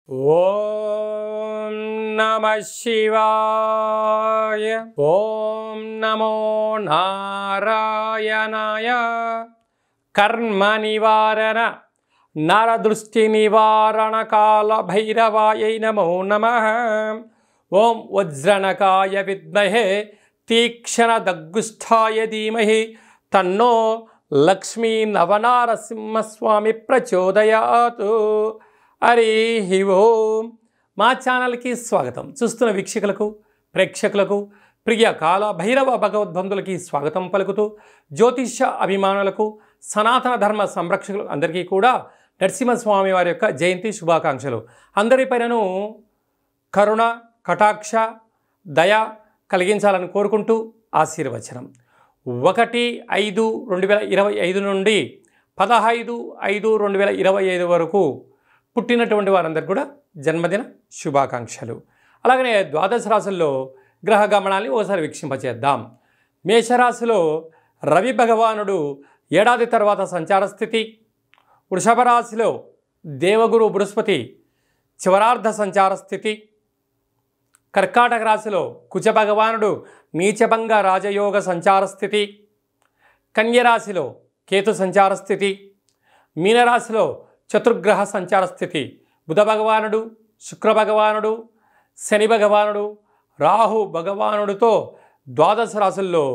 ఓం నమః శివాయ. ఓం నమో నారాయణాయ. కర్మ నివారణ నరదృష్టి నివారణ కాల భైరవాయ నమో నమః. ఓం వజ్రనకాయ విద్మహే తీక్షణ దగ్గుష్ఠాయ ధీమహి తన్నో లక్ష్మీ నవనారసింహస్వామి ప్రచోదయాతు. హరి ఓం. మా ఛానల్కి స్వాగతం. చూస్తున్న వీక్షకులకు, ప్రేక్షకులకు, ప్రియ కాల భైరవ భగవద్బంధులకి స్వాగతం పలుకుతూ, జ్యోతిష్య అభిమానులకు, సనాతన ధర్మ సంరక్షకులు అందరికీ కూడా నరసింహస్వామి వారి యొక్క జయంతి శుభాకాంక్షలు. అందరిపైనను కరుణ, కటాక్ష, దయ కలిగించాలని కోరుకుంటూ ఆశీర్వచనం. 1/5/2025 నుండి 15/5/2025 వరకు పుట్టినటువంటి వారందరికీ కూడా జన్మదిన శుభాకాంక్షలు. అలాగనే ద్వాదశ రాశుల్లో గ్రహ గమనాన్ని ఒకసారి వీక్షింపచేద్దాం. మేషరాశిలో రవి భగవానుడు ఏడాది తర్వాత సంచార స్థితి. వృషభ రాశిలో దేవగురు బృహస్పతి చివరార్ధ సంచార స్థితి. కర్కాటక రాశిలో కుజ భగవానుడు నీచభంగ రాజయోగ సంచార స్థితి. కన్యరాశిలో కేతు సంచార స్థితి. మీనరాశిలో చతుర్గ్రహ సంచార స్థితి. బుధ భగవానుడు, శుక్ర భగవానుడు, శని భగవానుడు, రాహు భగవానుడితో ద్వాదశ రాశుల్లో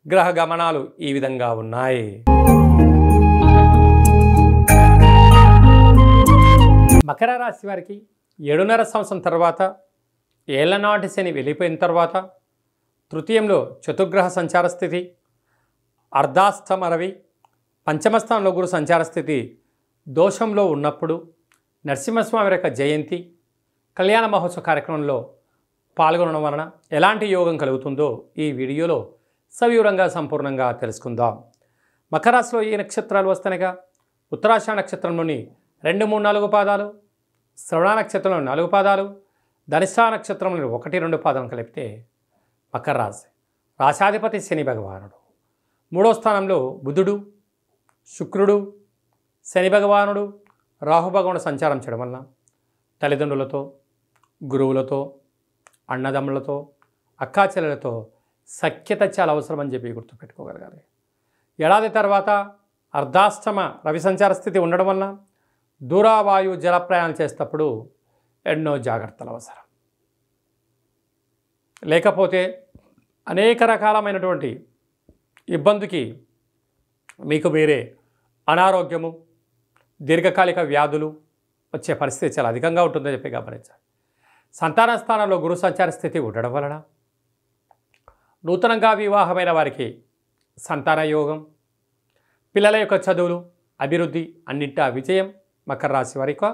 గ్రహ గమనాలు ఈ విధంగా ఉన్నాయి. మకర రాశి వారికి 7.5 సంవత్సరం తర్వాత ఏళ్లనాటి శని వెళ్ళిపోయిన తర్వాత తృతీయంలో చతుర్గ్రహ సంచార స్థితి, అర్ధాష్టమ రవి, పంచమస్థానంలో గురు సంచార స్థితి దోషంలో ఉన్నప్పుడు నరసింహస్వామి యొక్క జయంతి కళ్యాణ మహోత్సవ కార్యక్రమంలో పాల్గొనడం వలన ఎలాంటి యోగం కలుగుతుందో ఈ వీడియోలో సవివరంగా సంపూర్ణంగా తెలుసుకుందాం. మకర రాశిలో ఈ నక్షత్రాలు వస్తాయిగా. ఉత్తరాషాఢ నక్షత్రంలోని 2, 3, 4 పాదాలు, శ్రవణ నక్షత్రంలోని 4 పాదాలు, ధనిష్ఠా నక్షత్రంలోని 1, 2 పాదాలను కలిపితే మకర రాశి. రాశాధిపతి శని భగవానుడు. 3వ స్థానంలో బుధుడు, శుక్రుడు, శని భగవానుడు, రాహు భగవానుడు సంచారం చేయడం వలన తల్లిదండ్రులతో, గురువులతో, అన్నదమ్ములతో, అక్కాచెల్లెలతో సఖ్యత చాలా అవసరం అని చెప్పి గుర్తుపెట్టుకోగలగాలి. ఏడాది తర్వాత అర్ధాష్టమ రవి సంచార స్థితి ఉండడం వలన దూరావాయు జల ప్రయాణం చేసేటప్పుడు ఎన్నో జాగ్రత్తలు అవసరం. లేకపోతే అనేక రకాలమైనటువంటి ఇబ్బందికి మీకు మీరే అనారోగ్యము, దీర్ఘకాలిక వ్యాధులు వచ్చే పరిస్థితి చాలా అధికంగా ఉంటుందని చెప్పి గమనించాలి. సంతాన స్థానంలో గురు సంచార స్థితి ఉండడం వలన నూతనంగా వివాహమైన వారికి సంతాన యోగం, పిల్లల యొక్క చదువులు, అభివృద్ధి, అన్నింటా విజయం మకర రాశి వారికి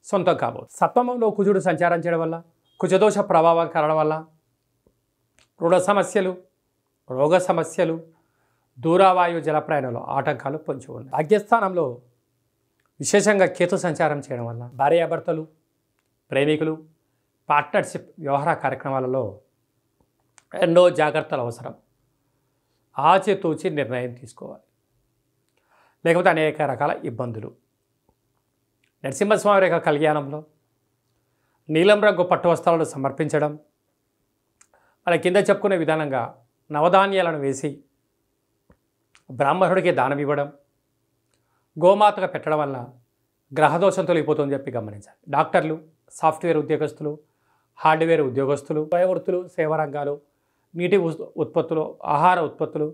సొంతం కాబోతుంది. సప్తమంలో కుజుడు సంచారం చేయడం వల్ల, కుజదోష ప్రభావం కారణం వల్ల రుణ సమస్యలు, రోగ సమస్యలు, దూరావాయు జల ప్రయాణంలో ఆటంకాలు పొంచి ఉన్నాయి. భాగ్యస్థానంలో విశేషంగా కేతు సంచారం చేయడం వల్ల భార్యాభర్తలు, ప్రేమికులు, పార్ట్నర్షిప్ వ్యవహార కార్యక్రమాలలో ఎన్నో జాగ్రత్తలు అవసరం. ఆచితూచి నిర్ణయం తీసుకోవాలి, లేకపోతే అనేక రకాల ఇబ్బందులు. నరసింహస్వామి యొక్క కళ్యాణంలో నీలం రంగు పట్టు వస్త్రాలను సమర్పించడం, మన కింద చెప్పుకునే విధానంగా నవధాన్యాలను వేసి బ్రాహ్మణుడికి దానం ఇవ్వడం, గోమాతగా పెట్టడం వల్ల గ్రహదోషం తొలగిపోతుందని చెప్పి గమనించాలి. డాక్టర్లు, సాఫ్ట్వేర్ ఉద్యోగస్తులు, హార్డ్వేర్ ఉద్యోగస్తులు, స్వయవృత్తులు, సేవా రంగాలు, నీటి ఉత్పత్తులు, ఆహార ఉత్పత్తులు,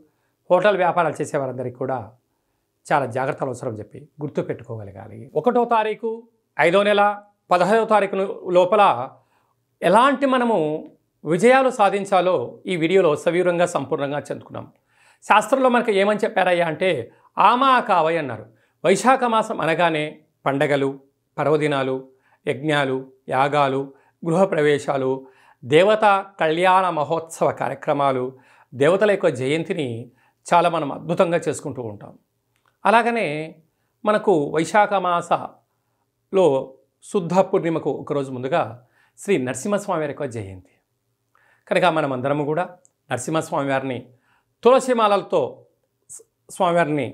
హోటల్ వ్యాపారాలు చేసేవారందరికీ కూడా చాలా జాగ్రత్తలు అవసరం చెప్పి గుర్తుపెట్టుకోగలగాలి. 1వ తారీఖు 5వ నెల 15వ తారీఖు లోపల ఎలాంటి మనము విజయాలు సాధించాలో ఈ వీడియోలో సవివరంగా సంపూర్ణంగా చెందుకున్నాం. శాస్త్రంలో మనకు ఏమని చెప్పారయ్యా అంటే ఆమా కావై అన్నారు. వైశాఖ మాసం అనగానే పండగలు, పర్వదినాలు, యజ్ఞాలు, యాగాలు, గృహప్రవేశాలు, దేవతా కళ్యాణ మహోత్సవ కార్యక్రమాలు, దేవతల యొక్క జయంతిని చాలా మనం అద్భుతంగా చేసుకుంటూ ఉంటాం. అలాగనే మనకు వైశాఖ మాసలో శుద్ధ పూర్ణిమకు ఒకరోజు ముందుగా శ్రీ నరసింహస్వామి వారి యొక్క జయంతి కనుక మనం అందరము కూడా నరసింహస్వామి వారిని తులసిమాలలతో స్వామివారిని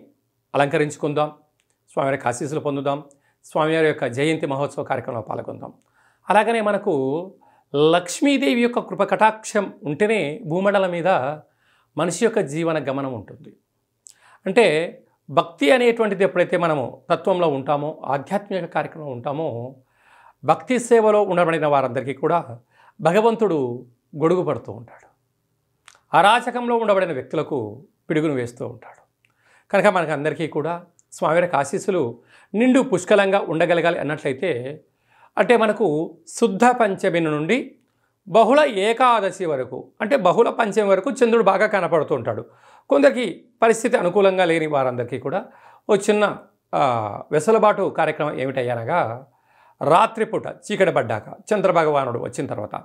అలంకరించుకుందాం, స్వామివారికి ఆశీస్సులు పొందుదాం, స్వామివారి యొక్క జయంతి మహోత్సవ కార్యక్రమంలో పాల్గొందాం. అలాగనే మనకు లక్ష్మీదేవి యొక్క కృప కటాక్షం ఉంటేనే భూమండలం మీద మనిషి యొక్క జీవన గమనం ఉంటుంది. అంటే భక్తి అనేటువంటిది ఎప్పుడైతే మనము తత్వంలో ఉంటామో, ఆధ్యాత్మిక కార్యక్రమంలో ఉంటామో, భక్తి సేవలో ఉండబడిన వారందరికీ కూడా భగవంతుడు గొడుగు పడుతూ ఉంటాడు. అరాచకంలో ఉండబడిన వ్యక్తులకు పిడుగును వేస్తూ ఉంటాడు. కనుక మనకు అందరికీ కూడా స్వామివారి ఆశీస్సులు నిండు పుష్కలంగా ఉండగలగాలి అన్నట్లయితే, అంటే మనకు శుద్ధ పంచమి నుండి బహుళ ఏకాదశి వరకు, అంటే బహుళ పంచమి వరకు చంద్రుడు బాగా కనపడుతూ ఉంటాడు. కొందరికి పరిస్థితి అనుకూలంగా లేని వారందరికీ కూడా ఓ చిన్న వెసులుబాటు కార్యక్రమం ఏమిటయ్యానగా, రాత్రిపూట చీకటి పడ్డాక చంద్రభగవానుడు వచ్చిన తర్వాత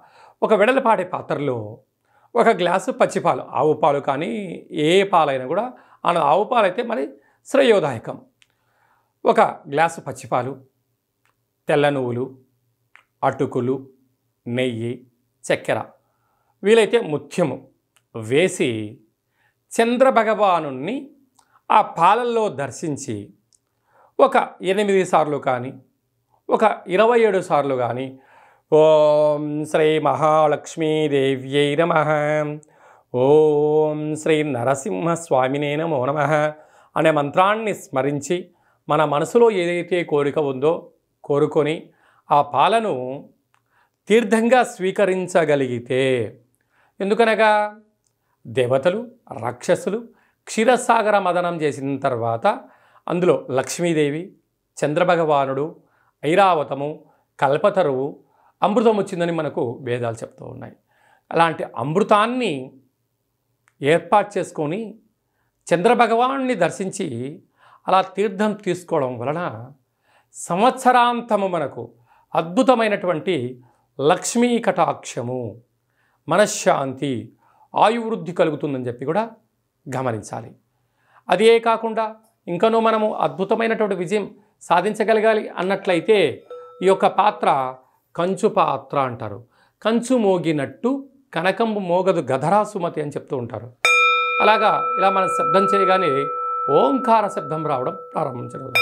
ఒక వెడలపాటి పాత్రలో ఒక గ్లాసు పచ్చిపాలు, ఆవు పాలు కానీ ఏ పాలైనా కూడా, ఆవు పాలు అయితే మరి శ్రేయోదాయకం. ఒక గ్లాసు పచ్చిపాలు, తెల్ల నువ్వులు, అటుకులు, నెయ్యి, చక్కెర, వీలైతే ముత్యము వేసి చంద్రభగవాను ఆ పాలల్లో దర్శించి ఒక 8 సార్లు కానీ ఒక 27 సార్లు కానీ ఓం శ్రీ మహాలక్ష్మీదేవ్యై నమః, ఓం శ్రీ నరసింహస్వామినే నమో నమః అనే మంత్రాన్ని స్మరించి మన మనసులో ఏదైతే కోరిక ఉందో కోరుకొని ఆ పాలను తీర్థంగా స్వీకరించగలిగితే, ఎందుకనగా దేవతలు రాక్షసులు క్షీరసాగర మదనం చేసిన తర్వాత అందులో లక్ష్మీదేవి, చంద్రభగవానుడు, ఐరావతము, కల్పతరువు, అమృతం వచ్చిందని మనకు వేదాలు చెప్తూ ఉన్నాయి. అలాంటి అమృతాన్ని ఏర్పాటు చేసుకొని చంద్రభగవాన్ని దర్శించి అలా తీర్థం తీసుకోవడం వలన సంవత్సరాంతము మనకు అద్భుతమైనటువంటి లక్ష్మీ కటాక్షము, మనశ్శాంతి, ఆయువృద్ధి కలుగుతుందని చెప్పి కూడా గమనించాలి. అదే కాకుండా ఇంకనూ మనము అద్భుతమైనటువంటి విజయం సాధించగలగాలి అన్నట్లయితే ఈ యొక్క పాత్ర కంచు పాత్ర అంటారు. కంచు మోగినట్టు కనకంబు మోగదు గధరా సుమతి అని చెప్తూ ఉంటారు. అలాగా ఇలా మనం శబ్దం చేయగానే ఓంకార శబ్దం రావడం ప్రారంభించడం.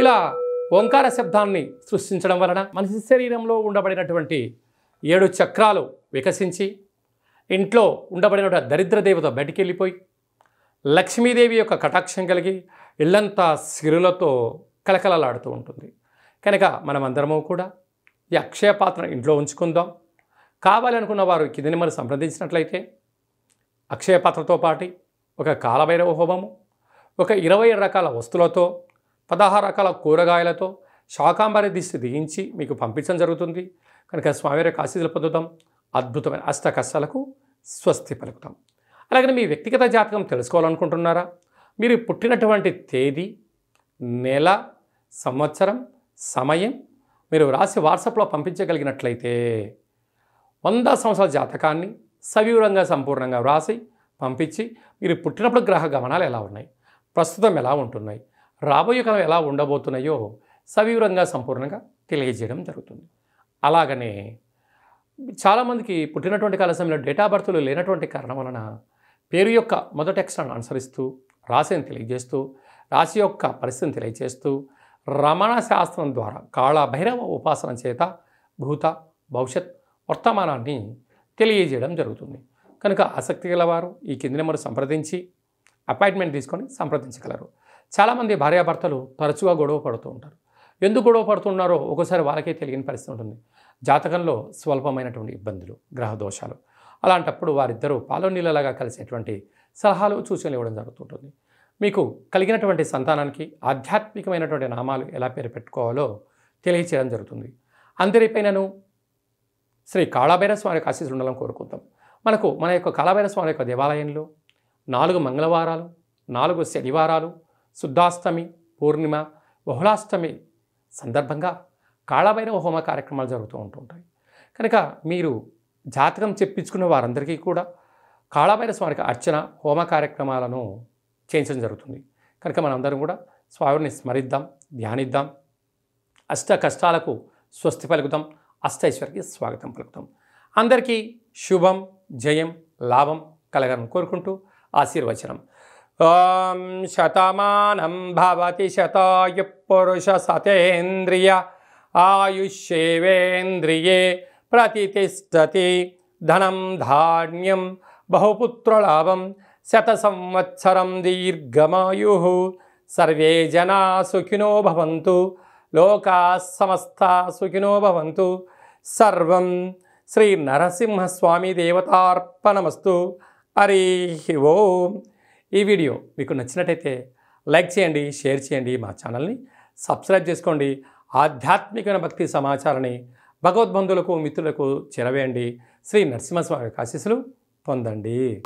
ఇలా ఓంకార శబ్దాన్ని సృష్టించడం వలన మనిషి శరీరంలో ఉండబడినటువంటి 7 చక్రాలు వికసించి ఇంట్లో ఉండబడిన దరిద్ర దేవత బయటికి వెళ్ళిపోయి లక్ష్మీదేవి యొక్క కటాక్షం కలిగి ఇల్లంతా సిరులతో కలకలలాడుతూ ఉంటుంది. కనుక మనమందరము కూడా ఈ అక్షయ పాత్రను ఇంట్లో ఉంచుకుందాం. కావాలనుకున్న వారు కింద నెంబర్ సంప్రదించినట్లయితే అక్షయ పాత్రతో పాటు ఒక కాలభైరవ హోమము, ఒక 20 రకాల వస్తువులతో, 16 రకాల కూరగాయలతో శాకాంబరి దిష్టి దిగించి మీకు పంపించడం జరుగుతుంది. కనుక స్వామివారి ఆశీస్సులు పొందుతాం. అద్భుతమైన అష్ట కష్టాలకు స్వస్తి పలుకుతాం. అలాగే మీ వ్యక్తిగత జాతకం తెలుసుకోవాలనుకుంటున్నారా? మీరు పుట్టినటువంటి తేదీ, నెల, సంవత్సరం, సమయం మీరు రాసి వాట్సాప్లో పంపించగలిగినట్లయితే 100 సంవత్సరాల జాతకాన్ని సవివరంగా సంపూర్ణంగా వ్రాసి పంపించి మీరు పుట్టినప్పుడు గ్రహ గమనాలు ఎలా ఉన్నాయి, ప్రస్తుతం ఎలా ఉంటున్నాయి, రాబోయే కాలం ఎలా ఉండబోతున్నాయో సవివరంగా సంపూర్ణంగా తెలియజేయడం జరుగుతుంది. అలాగనే చాలామందికి పుట్టినటువంటి కాల సమయంలో డేటా బర్త్లు లేనటువంటి కారణం వలన పేరు యొక్క మొదటి అక్షరాన్ని అనుసరిస్తూ రాశిని తెలియజేస్తూ రాశి యొక్క పరిస్థితిని తెలియజేస్తూ రమణ శాస్త్రం ద్వారా కాళభైరవ ఉపాసన చేత భూత భవిష్యత్ వర్తమానాన్ని తెలియజేయడం జరుగుతుంది. కనుక ఆసక్తి గలవారు ఈ కింది నెంబర్ సంప్రదించి అపాయింట్మెంట్ తీసుకొని సంప్రదించగలరు. చాలామంది భార్యాభర్తలు తరచుగా గొడవ పడుతూ ఉంటారు. ఎందుకు గొడవ పడుతున్నారో ఒకసారి వాళ్ళకే తెలియని పరిస్థితి ఉంటుంది. జాతకంలో స్వల్పమైనటువంటి ఇబ్బందులు, గ్రహ దోషాలు, అలాంటప్పుడు వారిద్దరూ పాలు నీళ్ళలాగా కలిసేటువంటి సలహాలు సూచనలు ఇవ్వడం జరుగుతుంటుంది. మీకు కలిగినటువంటి సంతానానికి ఆధ్యాత్మికమైనటువంటి నామాలు ఎలా పేరు పెట్టుకోవాలో తెలియచేయడం జరుగుతుంది. అందరిపైనను శ్రీ కాళభైరవ స్వామి ఆశీస్సులు ఉండాలని కోరుకుంటాం. మన యొక్క కాళభైరవ స్వామి యొక్క దేవాలయంలో 4 మంగళవారాలు, 4 శనివారాలు, శుద్ధాష్టమి, పూర్ణిమ, బహుళాష్టమి సందర్భంగా కాళభైరవ హోమ కార్యక్రమాలు జరుగుతూ ఉంటుంటాయి. కనుక మీరు జాతకం చెప్పించుకున్న వారందరికీ కూడా కాళభైరవ స్వామికి అర్చన, హోమ కార్యక్రమాలను చేయించడం జరుగుతుంది. కనుక మనందరం కూడా స్వామిని స్మరిద్దాం, ధ్యానిద్దాం, అష్ట కష్టాలకు స్వస్తి పలుకుదాం, అష్టైశ్వర్యకి స్వాగతం పలుకుతాం. అందరికీ శుభం, జయం, లాభం కలగాలని కోరుకుంటూ ఆశీర్వచనం. ఓం శతమానం భవతి శతాయుః పురుష సతేంద్రియ ఆయుష్యేవేంద్రియే ప్రతితిష్టతి. ధనం ధాన్యం బహుపుత్రలాభం శత సంవత్సరం దీర్ఘమాయుః. సర్వే జనా సుఖినో భవంతు. లోకా సమస్తా సుఖినో భవంతు. సర్వం శ్రీ నరసింహస్వామి దేవతార్పణమస్తు. హరి ఓం. ఈ వీడియో మీకు నచ్చినట్టయితే లైక్ చేయండి, షేర్ చేయండి, మా ఛానల్ని సబ్స్క్రైబ్ చేసుకోండి. ఆధ్యాత్మిక భక్తి సమాచారాన్ని భగవద్బంధువులకు మిత్రులకు చేరవేయండి. శ్రీ నరసింహస్వామి ఆశీస్సులు పొందండి.